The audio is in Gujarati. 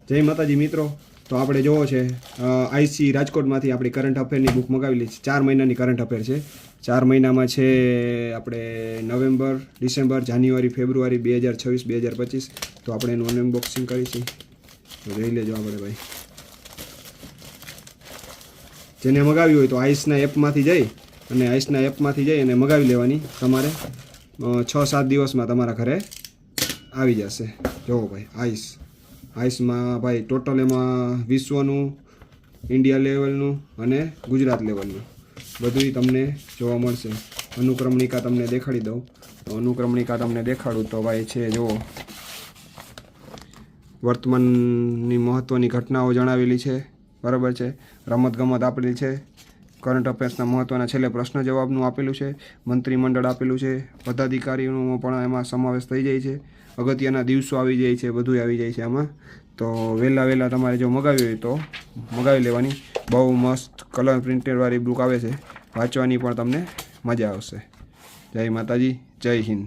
જય માતાજી મિત્રો, તો આપણે જોવો છે આઈસી રાજકોટમાંથી આપણી કરંટ અફેરની બુક મગાવેલી છે. 4 મહિનાની કરંટ અફેર છે. 4 મહિનામાં છે આપણે નવેમ્બર, ડિસેમ્બર, જાન્યુઆરી, ફેબ્રુઆરી 2026, 2025. તો આપણે એનું અનબોક્સિંગ કરીશું, તો જોઈ લેજો આપણે ભાઈ. જેને મગાવી હોય તો આઈસના એપમાંથી જઈ અને મગાવી લેવાની. તમારે 6-7 દિવસમાં તમારા ઘરે આવી જશે. જોવો ભાઈ, આઈસમાં ભાઈ ટોટલ એમાં વિશ્વનું, ઇન્ડિયા લેવલનું અને ગુજરાત લેવલનું બધું તમને જોવા મળશે. અનુક્રમણિકા તમને દેખાડી દઉં. તો અનુક્રમણિકા તમને દેખાડું તો ભાઈ છે, જુઓ, વર્તમાનની મહત્ત્વની ઘટનાઓ જણાવેલી છે, બરાબર છે. રમતગમત આપેલી છે, કરંટ અફેર્સના મહત્ત્વના છેલ્લે પ્રશ્ન જવાબનું આપેલું છે, મંત્રીમંડળ આપેલું છે, પદાધિકારીઓનો પણ એમાં સમાવેશ થઈ જાય છે, અગત્યના દિવસો આવી જાય છે, બધું આવી જાય છે આમાં. તો વહેલા તમારે જો મગાવી હોય તો મગાવી લેવાની. બહુ મસ્ત કલર પ્રિન્ટેડવાળી બુક આવે છે, વાંચવાની પણ તમને મજા આવશે. જય માતાજી, જય હિન્દ.